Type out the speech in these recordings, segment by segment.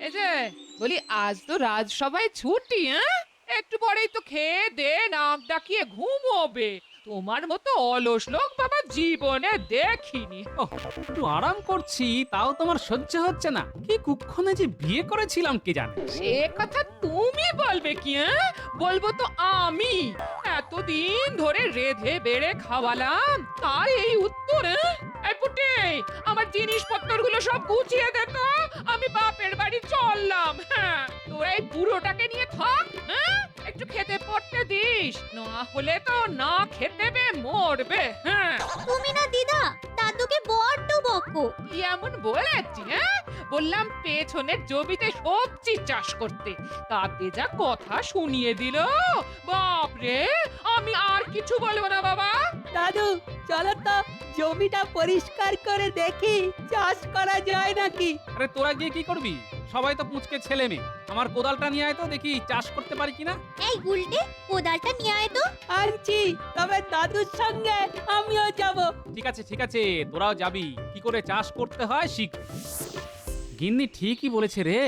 এই যে বলি, আজ তো রাজসভায় ছুটি, হ্যাঁ? একটু পরেই তো খেয়ে দে নাক ডাকিয়ে ঘুমোবে। তোমার মতো অলস লোক বাবা জীবনে দেখিনি। ওহ, একটু আরাম করছি তাও তোমার সহ্য হচ্ছে না। কি কুক্ষণে যে বিয়ে করেছিলাম কে জানে। সে কথা তুমি বলবে কি, হ্যাঁ? বলবো তো আমি। এতদিন ধরে রেধে বেড়ে খাওয়ালাম, তার এই উত্তর, হ্যাঁ? এই পুটে, আমার জিনিসপত্রগুলো সব গুছিয়ে দে তো, আমি বাপের বাড়ি চললাম। হ্যাঁ, তোরা এই বুড়োটাকে নিয়ে থাক, হ্যাঁ? একটু খেতে পড়তে দিস, না হলে তো না খেতে বে মরবে। হ্যাঁ, তুমি না দিদা দাদুকে বড্ড বকো। কি এমন বলেছি, হ্যাঁ? বললাম পেছনের জমিতে সবজি চাষ করতে, তাতে যা কথা শুনিয়ে দিল, বাপরে! আমি আর কিছু বলবো না বাবা। দাদু চলো তো জমিটা পরিষ্কার করে দেখি চাষ করা যায় নাকি। আরে তোরা গিয়ে কি করবি? সবাই তো পুঁচকে ছেলে মেয়ে। আমার কোদালটা নিয়ে আয় তো দেখি চাষ করতে পারি কিনা। এই গুলটে কোদালটা নিয়ে আয় তো। আনছি, তবে দাদুর সঙ্গে আমিও যাব। ঠিক আছে তোরাও যাবি, কি করে চাষ করতে হয় শিখ। গিন্নি ঠিকই বলেছে রে,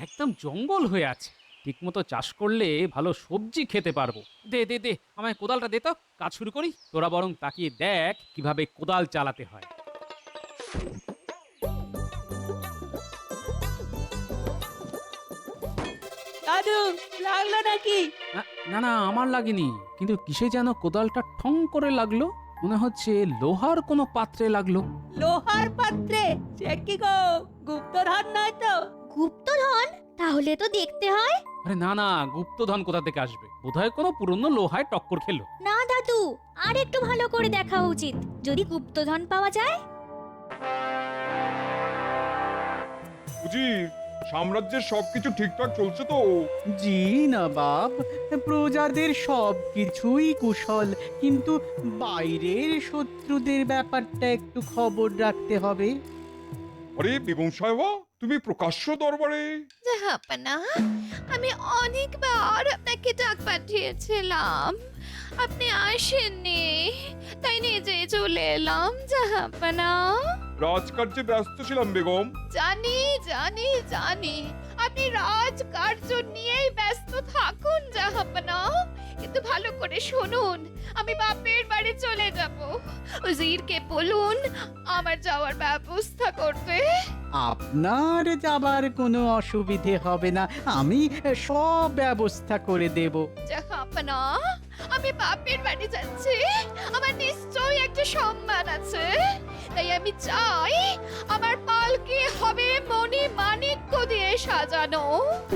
একদম জঙ্গল হয়ে আছে। ঠিকমতো চাষ করলে ভালো সবজি খেতে পারবো। দে দে দে আমায় কোদালটা দে তো, কাজ শুরু করি। তোরা বরং তাকিয়ে দেখ কিভাবে কোদাল চালাতে হয়। দাদু লাগলো নাকি? না না আমার লাগেনি, কিন্তু কিসে যেন কোদালটা ঠং করে লাগলো। মনে হচ্ছে লোহার কোনো পাত্রে লাগলো। লোহার পাত্রে? সে কি গো, গুপ্তধন নয় তো? গুপ্তধন? তাহলে তো দেখতে হয়। আরে না না, গুপ্তধন কোথা থেকে আসবে? বোধহয় কোনো পুরনো লোহায় টক্কর খেলো। না দাদু, আর একটু ভালো করে দেখা উচিত, যদি গুপ্তধন পাওয়া যায়। উজির, সাম্রাজ্যের সবকিছু ঠিকঠাক চলছে তো? জি নবাব, প্রজাদের সব কিছুই কুশল, কিন্তু বাইরের শত্রুদের ব্যাপারটা একটু খবর রাখতে হবে। আরে বেগম সাহেবা, তুমি প্রকাশ্য দরবারে? জাহাপনা, আমি অনেকবার আপনাকে ডাক পাঠিয়েছিলাম, আপনি আসেননি, তাই নিজে চলে এলাম জাহাপনা। রাজকার্যে ব্যস্ত ছিলাম বেগম। জানি জানি জানি, আপনি রাজকার্য নিয়েই ব্যস্ত থাকুন জাহাপনা, কিন্তু ভালো করে শুনুন, আমি বাপের বাড়ি চলে যাব। উজিরকে বলুন আমার যাওয়ার ব্যবস্থা করতে। আপনার যাবার কোনো অসুবিধে হবে না, আমি সব ব্যবস্থা করে দেব। জাহাপনা, আমি বাপের বাড়ি যাচ্ছি, আমার নিশ্চয়ই একটা সম্মান আছে, তাই আমি চাই আমার পালকি হবে মণি মাণিক্য দিয়ে সাজানো।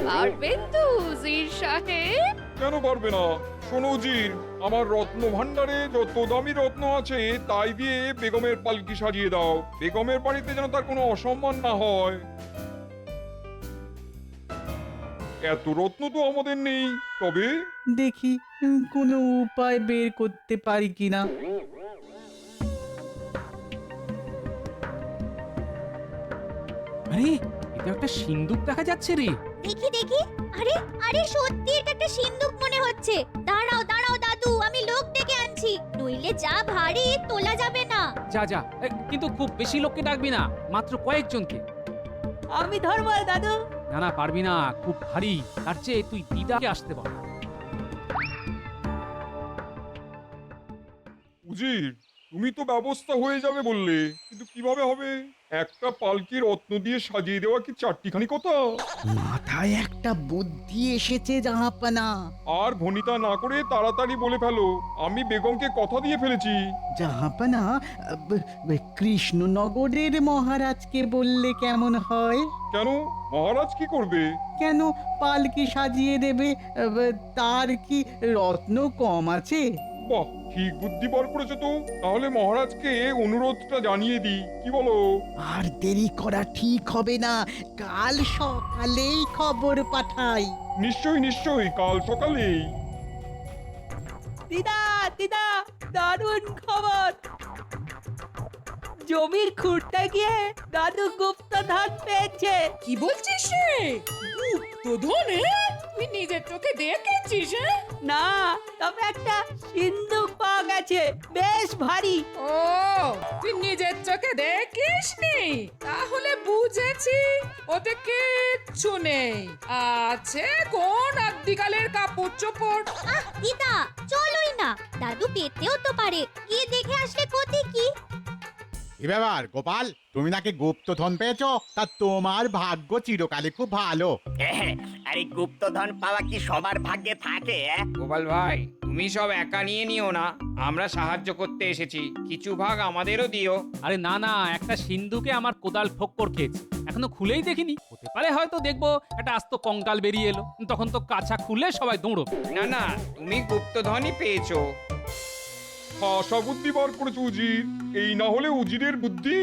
পারবেন তো উজির সাহেব? কেন পারবে না? শোনো উজির, আমার রত্ন ভান্ডারে যত দামি রত্ন আছে তাই দিয়ে বেগমের পালকি সাজিয়ে দাও। বেগমের বাড়িতে যেন তার কোনো অসম্মান না হয়। এত রত্ন তো আমাদের নেই, তবে দেখি কোনো উপায় বের করতে পারি কিনা। আরে এটা একটা সিন্দুক দেখা যাচ্ছে রে। দেখি দেখি, আরে আরে সত্যি এটা একটা সিন্দুক মনে হচ্ছে। দাঁড়াও দাঁড়াও দাদু, আমি লোক ডেকে আনছি, নইলে যা ভারী তোলা যাবে না। যা যা, কিন্তু খুব বেশি লোককে ডাকবি না, মাত্র কয়েকজনকে। আমি ধরবো দাদু। না না পারবি না, খুব ভারী। তার চেয়ে তুই দিদাকে আসতে বল। উজির, তুমি তো ব্যবস্থা হয়ে যাবে বললে, কিন্তু কিভাবে হবে? একটা পালকি রত্ন দিয়ে সাজিয়ে দেওয়া কি চারটিখানি কথা? মাথায় একটা বুদ্ধি এসেছে জাহাপানা। আর ভনিতা না করে তাড়াতাড়ি বলে ফেলো, আমি বেগমকে কথা দিয়ে ফেলেছি। জাহাপানা, কৃষ্ণনগরের মহারাজকে বললে কেমন হয়? কেন, মহারাজ কি করবে? কেন, পালকি সাজিয়ে দেবে, তার কি রত্ন কম আছে? বাহ, ঠিক বুদ্ধি বার করেছো তো। তাহলে মহারাজকে অনুরোধটা জানিয়ে দিই, কি বলো? আর দেরি করা ঠিক হবে না, কাল সকালেই খবর পাঠাই। নিশ্চয়ই নিশ্চয়ই, কাল সকালেই। দিদা দিদা, দারুণ খবর। জমির খুঁড়তে গিয়ে দাদু গুপ্তধন পেয়েছে। কি বলছিস রে? গুপ্তধন? তুই নিজের চোখে দেখেছিস? হ্যাঁ? না, তবে একটা সিন্ধুক পাওয়া গেছে, বেশ ভারী। ও তুই নিজের চোখে দেখিসনি? তাহলে বুঝেছি ওতে কিচ্ছু নেই, আছে কোন আদিকালের কাপড় চোপড়। আহ দিদা, চলোই না, দাদু পেতেও তো পারে, গিয়ে দেখে আসলে ক্ষতি কি? কি ব্যাপার গোপাল, তুমি নাকি গুপ্তধন পেয়েছো? তা তোমার ভাগ্য চিরকালে খুব ভালো। আরে গুপ্তধন পাওয়া কি সবার ভাগ্যে থাকে? গোপাল ভাই, তুমি সব একা নিয়ে নিও না, আমরা সাহায্য করতে এসেছি, কিছু ভাগ আমাদেরও দিও। আরে না না, একটা সিন্ধুকে আমার কোদাল ঠোক্কর খেয়েছে, এখনো খুলেই দেখিনি। হতে পারে হয়তো দেখবো একটা আস্ত কঙ্কাল বেরিয়ে এলো, তখন তো কাছা খুলে সবাই দৌড়বে। না না, তুমি গুপ্তধনই পেয়েছো। খাসা বুদ্ধি বার করেছো উজির, এই না হলে উজিরের বুদ্ধি।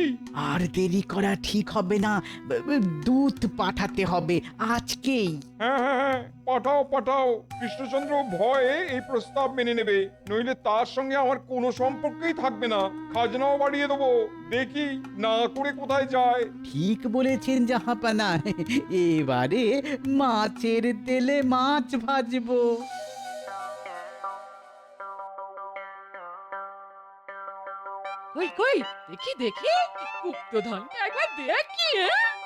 আর দেরি করা ঠিক হবে না, দূত পাঠাতে হবে আজকেই। হ্যাঁ হ্যাঁ হ্যাঁ, পাঠাও পাঠাও। কৃষ্ণচন্দ্র ভয়ে এই প্রস্তাব মেনে নেবে, নইলে তার সঙ্গে আমার কোনো সম্পর্কই থাকবে না। খাজনাও বাড়িয়ে দেবো, দেখি না করে কোথায় যায়। ঠিক বলেছেন জাহাপানা, এবারে মাছের তেলে মাছ ভাজবো। কই কই, দেখি দেখি গুপ্তধন একবার দেখি।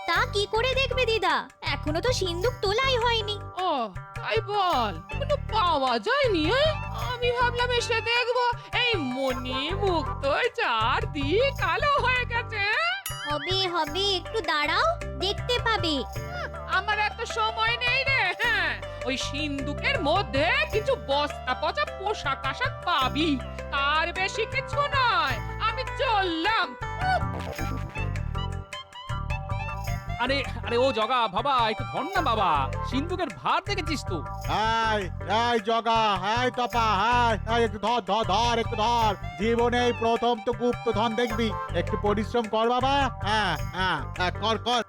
তা কি করে দেখবে দিদা, এখনো তো সিন্দুক তোলাই হয়নি। ও তাই বল, কোনো পাওয়া যায়নি? আমি ভাবলাম এসে দেখবো এই মণি মুক্ত চারদিক কালো হয়ে গেছে। হবে হবে, একটু দাঁড়াও, দেখতে পাবে। আমার এত সময় নেই রে। হ্যাঁ, ওই সিন্দুকের মধ্যে কিছু বস্তা পচা পোশাক আশাক পাবি, তার বেশি কিছু নয়। আমি চললাম। আরে আরে ও জগা বাবা, একটু ধর না বাবা, সিন্ধুকের ভার দেখেছিস তো? হাই হাই জগা, হাই তপা, হাই একটু ধর ধর ধর, একটু ধর। জীবনে এই প্রথম তো গুপ্তধন দেখবি, একটু পরিশ্রম কর বাবা। হ্যাঁ হ্যাঁ হ্যাঁ, কর কর।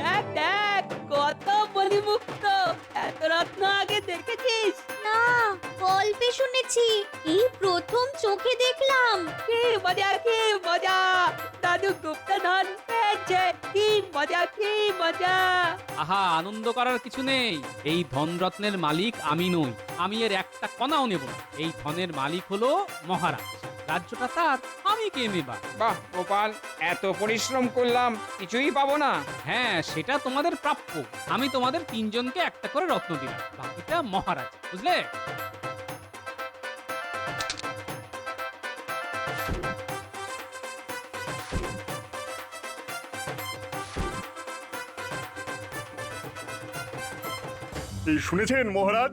দেখ দেখ, কত বলিমুক্ত, এত রত্ন আগে দেখেছিস? না, গল্পে শুনেছি, এই প্রথম চোখে দেখলাম। কি মজা, কি মজা! দাদু গুপ্তধন পেয়েছে, কি মজা, কি মজা! আহা, আনন্দ করার কিছু নেই। এই ধনরত্নের মালিক আমি নই, আমি এর একটা কণাও নেব না। এই ধনের মালিক হলো মহারাজ, রাজ্যটা তার, আমি কে নেবার? বাহ গোপাল, এত পরিশ্রম করলাম, কিছুই পাবো না? হ্যাঁ, সেটা তোমাদের প্রাপ্য। আমি তোমাদের তিনজনকে একটা করে রত্ন দিলাম, বাকিটা মহারাজ, বুঝলে? শুনেছেন মহারাজ,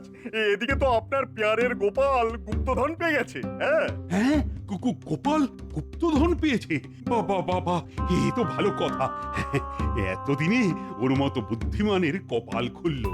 এদিকে তো আপনার পেয়ারের গোপাল গুপ্তধন পেয়ে গেছে। হ্যাঁ হ্যাঁ, গোপাল গুপ্তধন পেয়েছে? বাবা বাবা, এ তো ভালো কথা। এতদিনে ওর মতো বুদ্ধিমানের কপাল খুলল।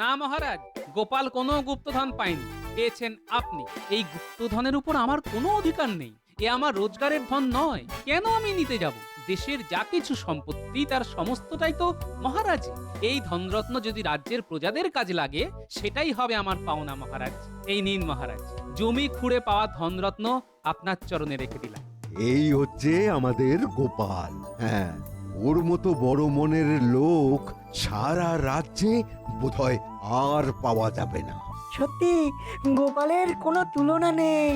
না মহারাজ, গোপাল কোনো গুপ্তধন পায়নি, পেয়েছেন আপনি। এই গুপ্তধনের উপর আমার কোনো অধিকার নেই, এ আমার রোজগারের ধন নয়। কেন আমি নিতে যাব? দেশের যা কিছু সম্পত্তি তার সমস্তটাই তো মহারাজ। এই ধনরত্ন যদি রাজ্যের প্রজাদের কাজে লাগে, সেটাই হবে আমার পাওনা মহারাজ। এই নিন মহারাজ, জমি খুঁড়ে পাওয়া ধনরত্ন আপনার চরণে রেখে দিলাম। এই হচ্ছে আমাদের গোপাল। হ্যাঁ, ওর মতো বড় মনের লোক সারা রাজ্যে বোধহয় আর পাওয়া যাবে না। সত্যি গোপালের কোনো তুলনা নেই,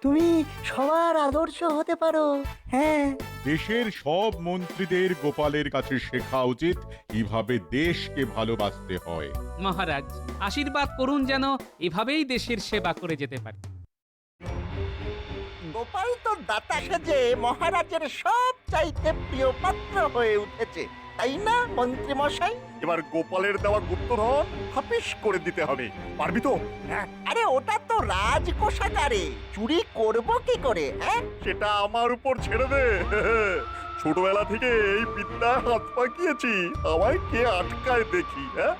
তুমি সবার আদর্শ হতে পারো। হ্যাঁ, দেশের সব মন্ত্রীদের গোপালের কাছে শেখা উচিত কিভাবে দেশকে ভালোবাসতে হয়। মহারাজ, আশীর্বাদ করুন যেন এভাবেই দেশের সেবা করে যেতে পারি। গোপাল তো দাতা সেজে মহারাজের সব চাইতে প্রিয় পাত্র হয়ে উঠেছে, তাই না মন্ত্রী মশাই? এবার গোপালের দেওয়া গুপ্তধন হাফিস করে দিতে হবে, পারবি তো? হ্যাঁ, আরে ওটা তো রাজকোষাগারে, চুরি করব কি করে? হ্যাঁ, সেটা আমার উপর ছেড়ে দে। ছোটবেলা থেকে এই বিদ্যা হাত পাকিয়েছি, আমায় কে আটকায় দেখি। হ্যাঁ,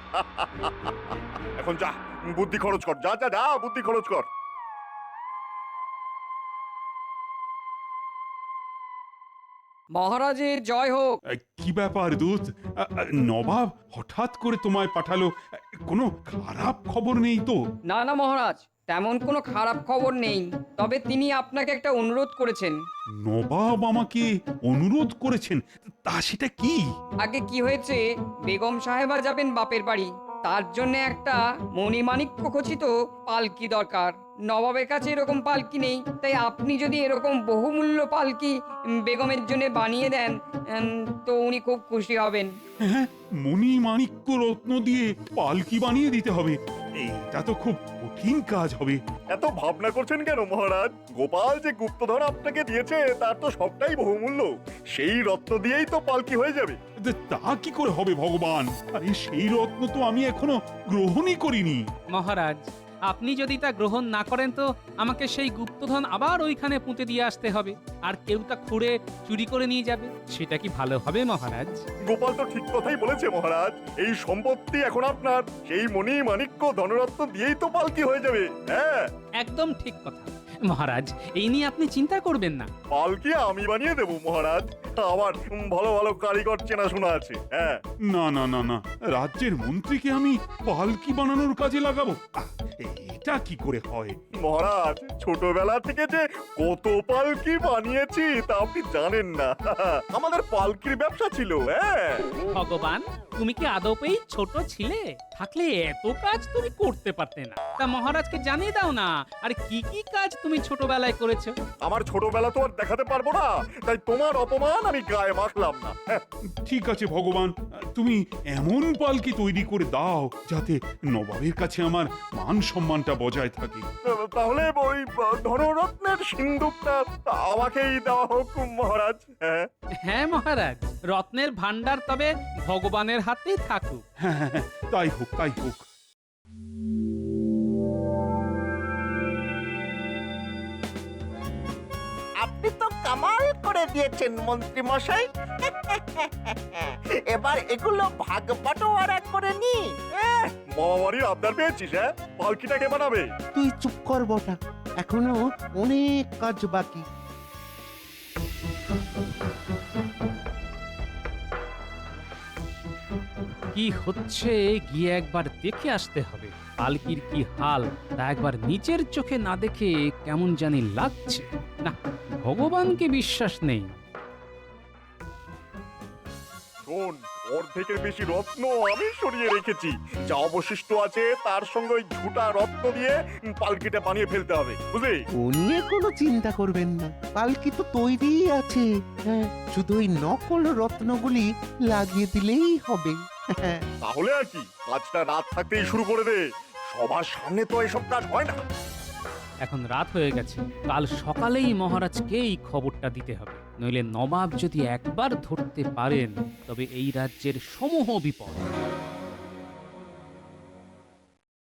এখন যা, বুদ্ধি খরচ কর, যা যা যা, বুদ্ধি খরচ কর। মহারাজের জয় হোক। কি ব্যাপার দূত? নবাব হঠাৎ করে তোমায় পাঠালো, কোনো খারাপ খবর নেই তো? না না মহারাজ, তেমন কোনো খারাপ খবর নেই, তবে তিনি আপনাকে একটা অনুরোধ করেছেন। নবাব আমাকে অনুরোধ করেছেন? তা সেটা কি? আগে কি হয়েছে, বেগম সাহেবা যাবেন বাপের বাড়ি, তার জন্য একটা মণিমাণিক্য খচিত পালকি দরকার। নবাবের কাছে এরকম পালকি নেই, তাই আপনি যদি এরকম বহুমূল্য পালকি বেগমের জন্য বানিয়ে দেন তো উনি খুব খুশি হবেন। হ্যাঁ, মণি মাণিক্য রত্ন দিয়ে পালকি বানিয়ে দিতে হবে? এটা তো খুব কঠিন কাজ হবে। এত ভাবনা করছেন কেন মহারাজ? গোপাল যে গুপ্তধন আপনাকে দিয়েছে তার তো সবটাই বহুমূল্য, সেই রত্ন দিয়েই তো পালকি হয়ে যাবে। তা কি করে হবে ভগবান? আরে সেই রত্ন তো আমি এখনো গ্রহণই করিনি। মহারাজ, আপনি যদি তা গ্রহণ না করেন তো আমাকে সেই গুপ্তধন আবার ওইখানে পুঁতে দিয়ে আসতে হবে, আর কেউ তা খুঁড়ে চুরি করে নিয়ে যাবে। সেটা কি ভালো হবে মহারাজ? গোপাল তো ঠিক কথাই বলেছে মহারাজ, এই সম্পত্তি এখন আপনার, সেই মণি মাণিক্য ধনরত্ন দিয়েই তো পালকি হয়ে যাবে। হ্যাঁ, একদম ঠিক কথা মহারাজ, এই নিয়ে আপনি চিন্তা করবেন না। পালকি আমি বানিয়ে দেবো মহারাজ, আমার ভালো ভালো কারিগর চেনাশোনা আছে। হ্যাঁ, না না না না, রাজ্যের মন্ত্রীকে আমি পালকি বানানোর কাজে লাগাবো? এটা কি করে হয়? মহারাজ, ছোটবেলা থেকে যে কত পালকি বানিয়েছি তা আপনি জানেন না। আমাদের পালকির ব্যবসা ছিল। হ্যাঁ, ভগবান, তুমি কি আদপেই ছোট ছিলে? থাকলে এত কাজ তুমি করতে পারতে না। তা মহারাজকে জানিয়ে দাও না, আর কি কি কাজ তুমি ছোটবেলায় করেছো। আমার ছোটবেলা তো আর দেখাতে পারবো না, তাই তোমার অপমান আমি গায়ে মাখলাম না। ঠিক আছে ভগবান, তুমি এমন পালকি তৈরি করে দাও যাতে নবাবের কাছে আমার মান সম্মানটা বজায় থাকে। তাহলে ওই ধনরত্নের সিন্দুকটা আমাকেই দেওয়া হোক মহারাজ। হ্যাঁ মহারাজ, রত্নের ভান্ডার তবে ভগবানের হাতেই থাকুক। হ্যাঁ হ্যাঁ, তাই হোক তাই হোক। আপনি তো কামাল করে দিয়েছেন মন্ত্রী মশাই। এবার এগুলো ভাগ বাটোয়ারা করে নি। মামাবাড়ির আবদার পেয়েছিস? হ্যাঁ, পালকিটাকে বানাবে। তুই চুপ কর বটা, এখনো অনেক কাজ বাকি। কি হচ্ছে গিয়ে একবার দেখে আসতে হবে। পালকির কি হাল তা একবার নিচের চোখে না দেখে কেমন জানি লাগছে। না, ভগবানকে বিশ্বাস নেই। শোন, অর্ধেকের বেশি রত্ন আমি সরিয়ে রেখেছি, যা অবশিষ্ট আছে তার সঙ্গে ওই ঝুটা রত্ন দিয়ে পালকিটা বানিয়ে ফেলতে হবে, বুঝলি? ও নিয়ে কোনো চিন্তা করবেন না, পালকি তো তৈরিই আছে। হ্যাঁ, শুধু ওই নকল রত্নগুলি লাগিয়ে দিলেই হবে। তাহলে আর কি, কাজটা রাত থাকতেই শুরু করে দে, সবার সামনে তো এসব কাজ হয় না। এখন রাত হয়ে গেছে, কাল সকালেই মহারাজকে এই খবরটা দিতে হবে, নইলে নবাব যদি একবার ধরতে পারেন তবে এই রাজ্যের সমূহ বিপদ।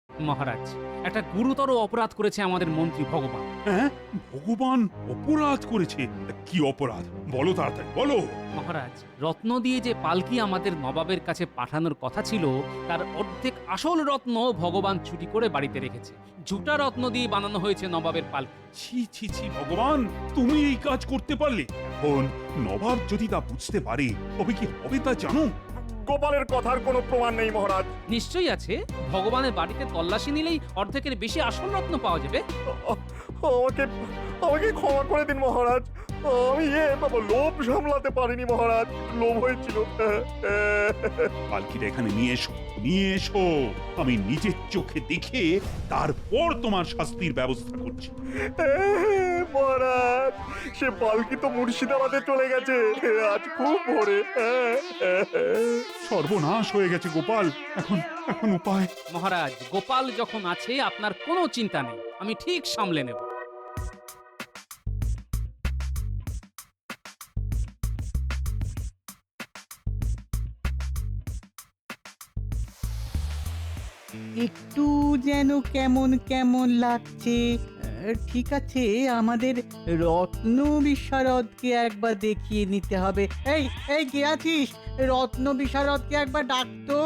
মহারাজ, একটা গুরুতর অপরাধ করেছে আমাদের মন্ত্রী ভগবান। হ্যাঁ, ভগবান অপরাধ করেছে? কি অপরাধ বলো, তাড়াতাড়ি বলো। মহারাজ, রত্ন দিয়ে যে পালকি আমাদের নবাবের কাছে পাঠানোর কথা ছিল তার অর্ধেক আসল রত্ন ভগবান চুরি করে বাড়িতে রেখেছে। ঝুটা রত্ন দিয়ে বানানো হয়েছে নবাবের পালকি। ছি ছি ছি ভগবান, তুমি এই কাজ করতে পারলে? এখন নবাব যদি তা বুঝতে পারে তবে কি হবে তা জানো? গোপালের কথার কোনো প্রমাণ নেই মহারাজ। নিশ্চয়ই আছে, ভগবানের বাড়িতে তল্লাশি নিলেই অর্ধেকের বেশি আসল রত্ন পাওয়া যাবে। আমাকে আমাকে ক্ষমা করে দিন মহারাজ, আমি লোভ সামলাতে পারিনি মহারাজ, লোভ হয়েছিল। পালকিটা এখানে নিয়ে এসো, নিয়ে এসো, আমি নিজের চোখে দেখে তারপর তোমার শাস্তির ব্যবস্থা করছি। মহারাজ, সে পালকি তো মুর্শিদাবাদে চলে গেছে আজ খুব ভোরে। সর্বনাশ হয়ে গেছে গোপাল, এখন এখন উপায়? মহারাজ, গোপাল যখন আছে আপনার কোনো চিন্তা নেই, আমি ঠিক সামলে নেব। একটু যেন কেমন কেমন লাগছে। ঠিক আছে, আমাদের রত্ন বিশারদকে একবার দেখিয়ে নিতে হবে। এই এই কে আছিস? রত্ন বিশারদকে একবার ডাকতো।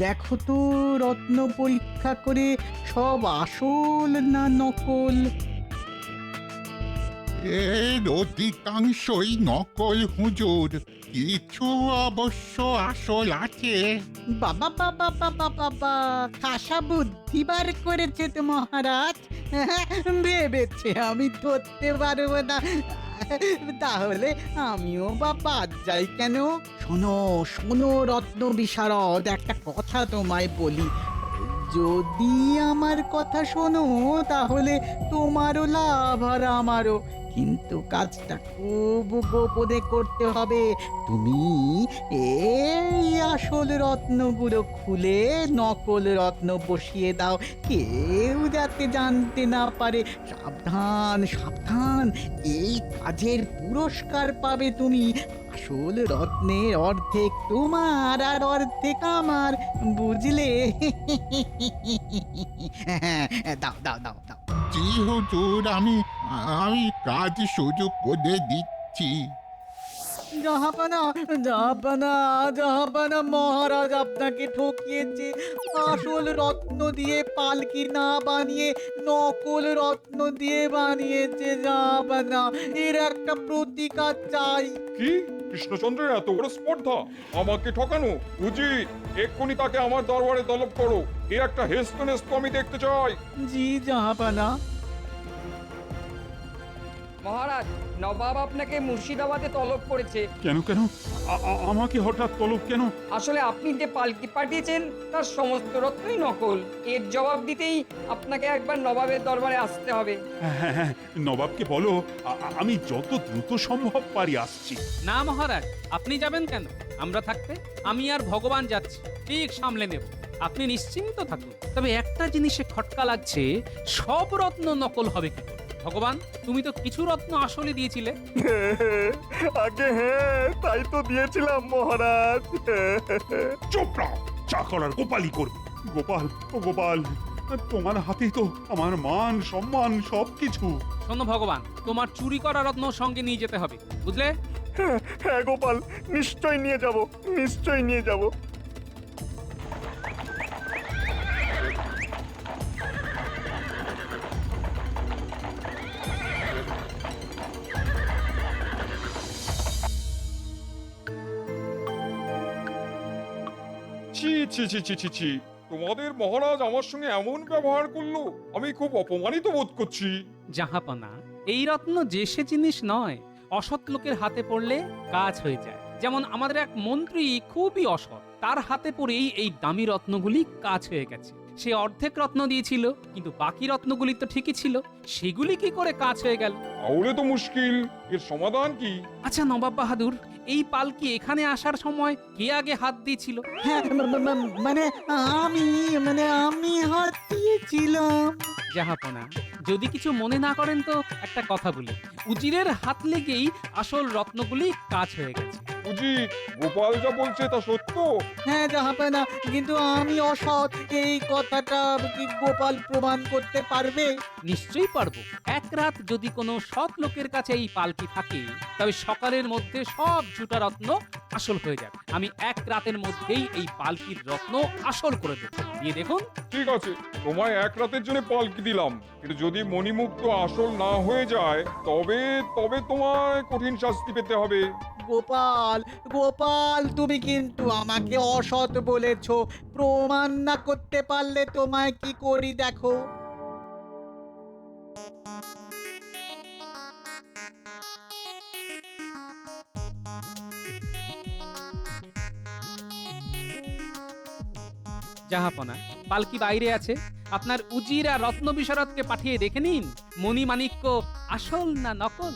দেখো তো রত্ন পরীক্ষা করে সব আসল না নকল? এর অধিকাংশই নকল হুজুর, কিছু অবশ্য আসল আছে। বাবা বাবা বাবা বাবা, খাসা বুদ্ধি বার করেছে তো মহারাজ। ভেবেছে আমি ধরতে পারবো না, তাহলে আমিও বা বাদ যাই কেন? শোনো শোনো রত্ন বিশারদ, একটা কথা তোমায় বলি, যদি আমার কথা শোনো তাহলে তোমারও লাভ আর আমারও, কিন্তু কাজটা খুব গোপনে করতে হবে। তুমি এই আসল রত্নগুলো খুলে নকল রত্ন বসিয়ে দাও, কেউ যাতে জানতে না পারে। সাবধান সাবধান, এই কাজের পুরস্কার পাবে তুমি। আসল রত্নের অর্ধেক তোমার আর অর্ধেক আমার, বুঝলে? দাও দাও দাও দাও। জি হুজুর, আমি কাজ সুযোগ করে দিচ্ছি। জাহাপানা জাহাপানা জাহাপানা, মহারাজ আপনাকে ঠকিয়েছে। আসল রত্ন দিয়ে পালকি না বানিয়ে নকল রত্ন দিয়ে বানিয়েছে জাহাপানা। এর একটা প্রতিকার চাই। কি কৃষ্ণচন্দ্রের এত বড় স্পর্ধা, আমাকে ঠকানো? উচিত এক্ষুনি তাকে আমার দরবারে তলব করো। এর একটা হেস্তনেস্ত আমি দেখতে চাই। জি জাহাপানা। মহারাজ, নবাব আপনাকে মুর্শিদাবাদে তলব করেছে। কেন কেন আমাকে হঠাৎ তলব কেন? আসলে আপনি যে পালকি পাঠিয়েছেন তার সমস্ত রত্নই নকল। এর জবাব দিতেই আপনাকে একবার নবাবের দরবারে আসতে হবে। হ্যাঁ হ্যাঁ, নবাবকে বলো আমি যত দ্রুত সম্ভব পারি আসছি। না মহারাজ, আপনি যাবেন কেন? আমরা থাকতে আমি আর ভগবান যাচ্ছি, ঠিক সামলে নেব। আপনি নিশ্চিন্ত থাকুন। তবে একটা জিনিসে খটকা লাগছে, সব রত্ন নকল হবে কি করে? ভগবান, তুমি তো কিছু রত্ন আসলে দিয়েছিলে। আগে হ্যাঁ, তাই তো দিয়েছিলাম মহারাজ। চুপ রাও, চা করার গোপালই করবে। গোপাল, ও গোপাল, তোমার হাতেই তো আমার মান সম্মান সবকিছু। শোনো ভগবান, তোমার চুরি করা রত্ন সঙ্গে নিয়ে যেতে হবে, বুঝলে? হ্যাঁ গোপাল, নিশ্চয় নিয়ে যাব, নিশ্চয় নিয়ে যাব। ছি ছি ছি ছি ছি ছি, তোমাদের মহারাজ আমার সঙ্গে এমন ব্যবহার করলো, আমি খুব অপমানিত বোধ করছি। জাহাপনা, এই রত্ন যে সে জিনিস নয়, অসৎ লোকের হাতে পড়লে কাজ হয়ে যায়। যেমন আমাদের এক মন্ত্রী খুবই অসৎ, তার হাতে পড়েই এই দামি রত্নগুলি কাজ হয়ে গেছে। সে অর্ধেক রত্ন দিয়েছিল, কিন্তু বাকি রত্নগুলি তো ঠিকই ছিল, সেগুলি কি করে কাজ হয়ে গেল? তাহলে তো মুশকিল, এর সমাধান কি? আচ্ছা নবাব বাহাদুর, এই পালকি এখানে আসার সময় কে আগে হাত দিয়েছিল? হ্যাঁ, আমি হাত দিয়েছিলাম। জাহাপনা, যদি কিছু মনে না করেন তো একটা কথা বলি। উজিরের হাত লেগেই আসল রত্নগুলি কাজ হয়ে গেছে। উজির, গোপাল যা বলছে তা সত্য? হ্যাঁ জাহাপানা, কিন্তু আমি অসৎ, এই কথাটা কি গোপাল প্রমাণ করতে পারবে? নিশ্চয়ই পারবো। এক রাত যদি কোনো সৎ লোকের কাছে এই পালকি থাকে, তবে সকালের মধ্যে সব ঝুটা রত্ন আসল হয়ে যাবে। আমি এক রাতের মধ্যেই এই পালকির রত্ন আসল করে দেবো, দিয়ে দেখুন। ঠিক আছে, তোমায় এক রাতের জন্য পালকি দিলাম, কিন্তু যদি মণিমুক্ত আসল না হয়ে যায় তবে তবে তোমায় কঠিন শাস্তি পেতে হবে। গোপাল গোপাল, তুমি কিন্তু আমাকে অসৎ বলেছো, প্রমাণ না করতে পারলে তোমায় কি করি দেখো। জাহাপনা, পালকি বাইরে আছে, আপনার উজির আর রত্ন বিশারদকে পাঠিয়ে দেখে নিন মণিমাণিক্য আসল না নকল।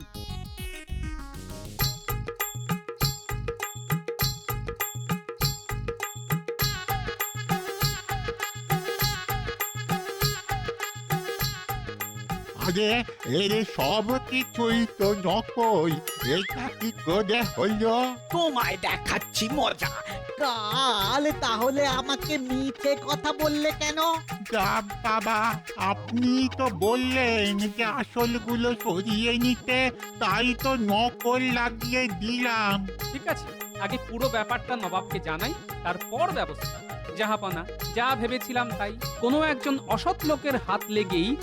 আরে এর সব কিছুই তো নকল, এটা কি করে হলো? তোমায় দেখাচ্ছি মজা। কাল তাহলে আমাকে মিথ্যে কথা বললে কেন? যা বাবা, আপনি তো বললেন যে আসলগুলো সরিয়ে নিতে, তাই তো নকল লাগিয়ে দিলাম। ঠিক আছে, আগে পুরো ব্যাপারটা নবাবকে জানাই, তারপর ব্যবস্থা। জাহাপনা, যা ভেবেছিলাম তাই। কোনো একজন অসৎ লোকের হাত লেগেই